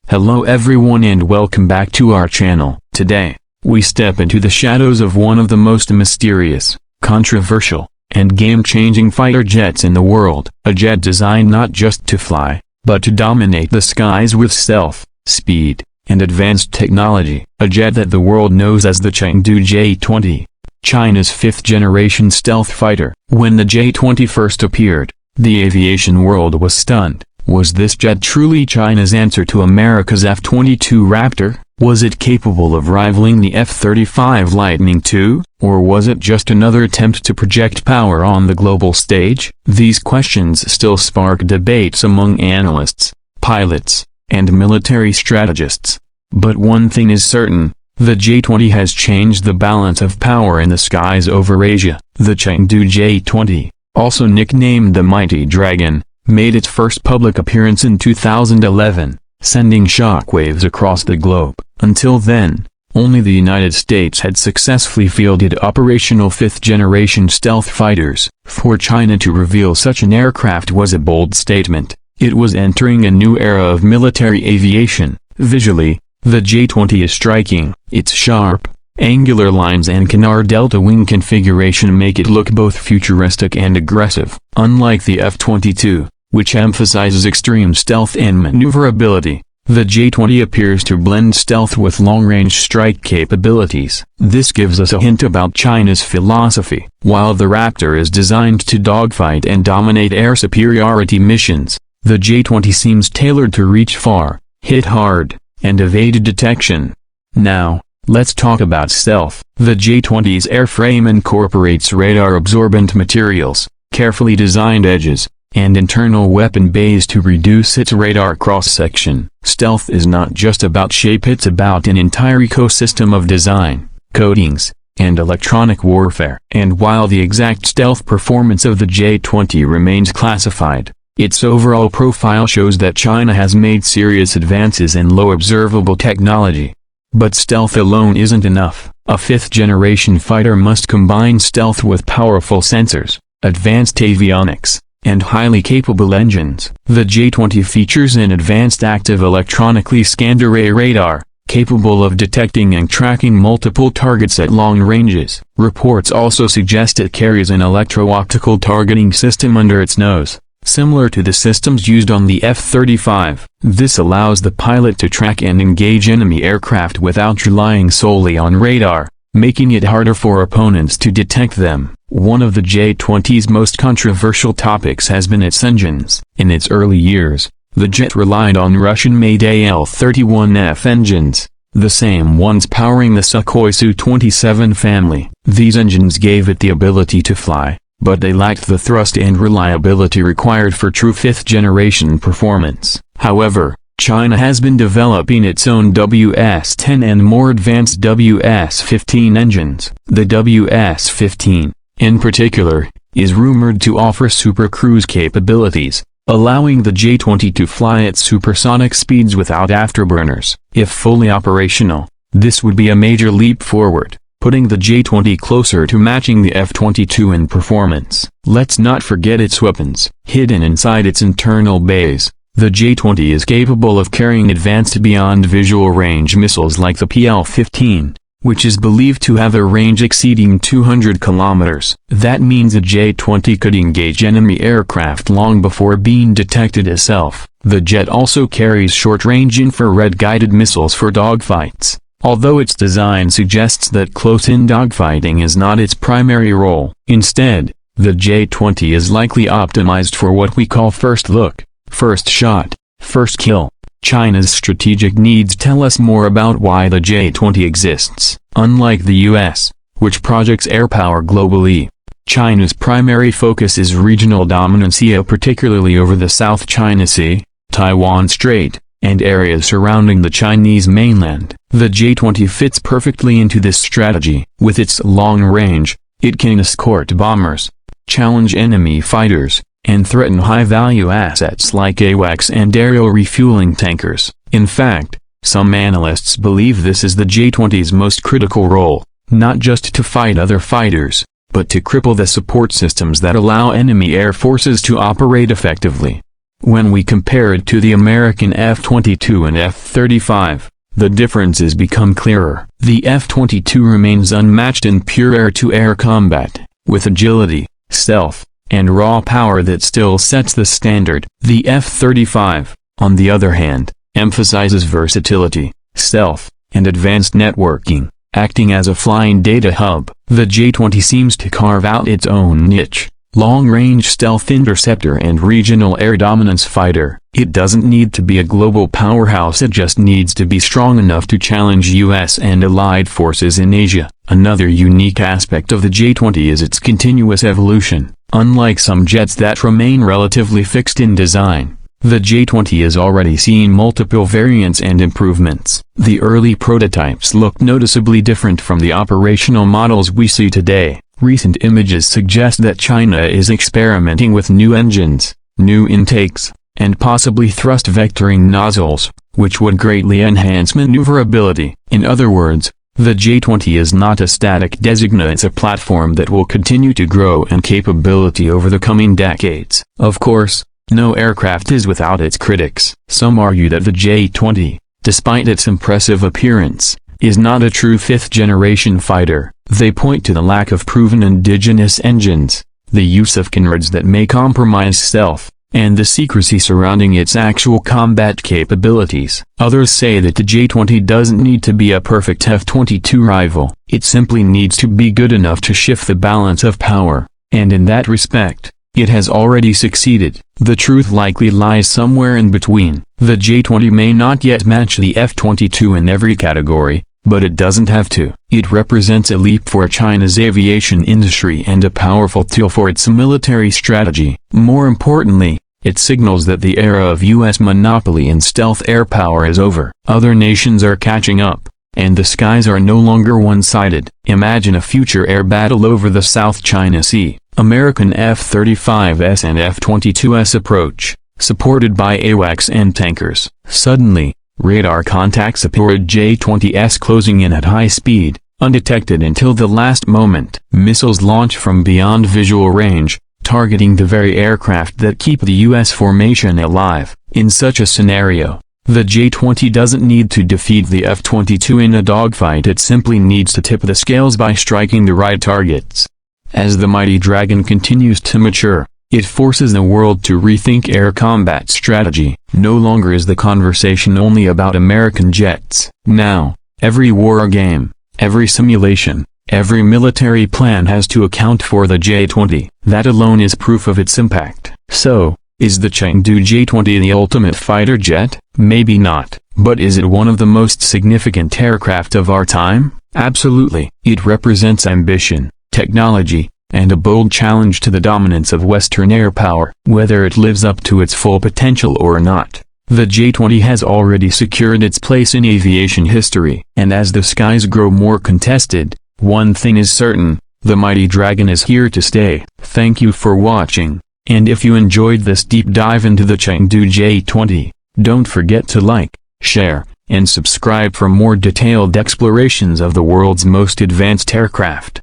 Hello everyone and welcome back to our channel. Today, we step into the shadows of one of the most mysterious, controversial, and game-changing fighter jets in the world. A jet designed not just to fly, but to dominate the skies with stealth, speed, and advanced technology. A jet that the world knows as the Chengdu J-20, China's fifth-generation stealth fighter. When the J-20 first appeared, the aviation world was stunned. Was this jet truly China's answer to America's F-22 Raptor? Was it capable of rivaling the F-35 Lightning II? Or was it just another attempt to project power on the global stage? These questions still spark debates among analysts, pilots, and military strategists. But one thing is certain, the J-20 has changed the balance of power in the skies over Asia. The Chengdu J-20, also nicknamed the Mighty Dragon, made its first public appearance in 2011, sending shockwaves across the globe. Until then, only the United States had successfully fielded operational fifth-generation stealth fighters. For China to reveal such an aircraft was a bold statement. It was entering a new era of military aviation. Visually, the J-20 is striking. Its sharp, angular lines and canard-delta wing configuration make it look both futuristic and aggressive. Unlike the F-22, which emphasizes extreme stealth and maneuverability, the J-20 appears to blend stealth with long-range strike capabilities. This gives us a hint about China's philosophy. While the Raptor is designed to dogfight and dominate air superiority missions, the J-20 seems tailored to reach far, hit hard, and evade detection. Now, let's talk about stealth. The J-20's airframe incorporates radar-absorbent materials, carefully designed edges, and internal weapon bays to reduce its radar cross-section. Stealth is not just about shape, it's about an entire ecosystem of design, coatings, and electronic warfare. And while the exact stealth performance of the J-20 remains classified, its overall profile shows that China has made serious advances in low observable technology. But stealth alone isn't enough. A fifth-generation fighter must combine stealth with powerful sensors, advanced avionics, and highly capable engines. The J-20 features an advanced active electronically scanned array radar, capable of detecting and tracking multiple targets at long ranges. Reports also suggest it carries an electro-optical targeting system under its nose, similar to the systems used on the F-35. This allows the pilot to track and engage enemy aircraft without relying solely on radar, making it harder for opponents to detect them. One of the J-20's most controversial topics has been its engines. In its early years, the jet relied on Russian-made Al-31F engines, the same ones powering the Sukhoi Su-27 family. These engines gave it the ability to fly, but they lacked the thrust and reliability required for true fifth-generation performance. However, China has been developing its own WS-10 and more advanced WS-15 engines. The WS-15, in particular, is rumored to offer supercruise capabilities, allowing the J-20 to fly at supersonic speeds without afterburners. If fully operational, this would be a major leap forward, putting the J-20 closer to matching the F-22 in performance. Let's not forget its weapons. Hidden inside its internal bays, the J-20 is capable of carrying advanced beyond visual range missiles like the PL-15, which is believed to have a range exceeding 200 kilometers. That means a J-20 could engage enemy aircraft long before being detected itself. The jet also carries short-range infrared-guided missiles for dogfights, although its design suggests that close-in dogfighting is not its primary role. Instead, the J-20 is likely optimized for what we call first look, first shot, first kill. China's strategic needs tell us more about why the J-20 exists. Unlike the US, which projects airpower globally, China's primary focus is regional dominance, particularly over the South China Sea, Taiwan Strait, and areas surrounding the Chinese mainland. The J-20 fits perfectly into this strategy. With its long range, it can escort bombers, challenge enemy fighters, and threaten high-value assets like AWACS and aerial refueling tankers. In fact, some analysts believe this is the J-20's most critical role, not just to fight other fighters, but to cripple the support systems that allow enemy air forces to operate effectively. When we compare it to the American F-22 and F-35, the differences become clearer. The F-22 remains unmatched in pure air-to-air combat, with agility, stealth, and raw power that still sets the standard. The F-35, on the other hand, emphasizes versatility, stealth, and advanced networking, acting as a flying data hub. The J-20 seems to carve out its own niche, long-range stealth interceptor and regional air dominance fighter. It doesn't need to be a global powerhouse, it just needs to be strong enough to challenge US and allied forces in Asia. Another unique aspect of the J-20 is its continuous evolution. Unlike some jets that remain relatively fixed in design, the J-20 is already seeing multiple variants and improvements. The early prototypes looked noticeably different from the operational models we see today. Recent images suggest that China is experimenting with new engines, new intakes, and possibly thrust vectoring nozzles, which would greatly enhance maneuverability. In other words, the J-20 is not a static designate, it's a platform that will continue to grow in capability over the coming decades. Of course, no aircraft is without its critics. Some argue that the J-20, despite its impressive appearance, is not a true fifth-generation fighter. They point to the lack of proven indigenous engines, the use of canards that may compromise stealth, and the secrecy surrounding its actual combat capabilities. Others say that the J-20 doesn't need to be a perfect F-22 rival. It simply needs to be good enough to shift the balance of power, and in that respect, it has already succeeded. The truth likely lies somewhere in between. The J-20 may not yet match the F-22 in every category, but it doesn't have to. It represents a leap for China's aviation industry and a powerful tool for its military strategy. More importantly, it signals that the era of U.S. monopoly in stealth air power is over. Other nations are catching up, and the skies are no longer one-sided. Imagine a future air battle over the South China Sea. American F-35s and F-22s approach, supported by AWACS and tankers. Suddenly, radar contacts appear J-20s closing in at high speed, undetected until the last moment. Missiles launch from beyond visual range, targeting the very aircraft that keep the U.S. formation alive. In such a scenario, the J-20 doesn't need to defeat the F-22 in a dogfight, it simply needs to tip the scales by striking the right targets. As the mighty Dragon continues to mature, it forces the world to rethink air combat strategy. No longer is the conversation only about American jets. Now, every war game, every simulation, every military plan has to account for the J-20. That alone is proof of its impact. So, is the Chengdu J-20 the ultimate fighter jet? Maybe not. But is it one of the most significant aircraft of our time? Absolutely. It represents ambition, technology, and a bold challenge to the dominance of Western air power. Whether it lives up to its full potential or not, the J-20 has already secured its place in aviation history. And as the skies grow more contested, one thing is certain, the mighty Dragon is here to stay. Thank you for watching, and if you enjoyed this deep dive into the Chengdu J-20, don't forget to like, share, and subscribe for more detailed explorations of the world's most advanced aircraft.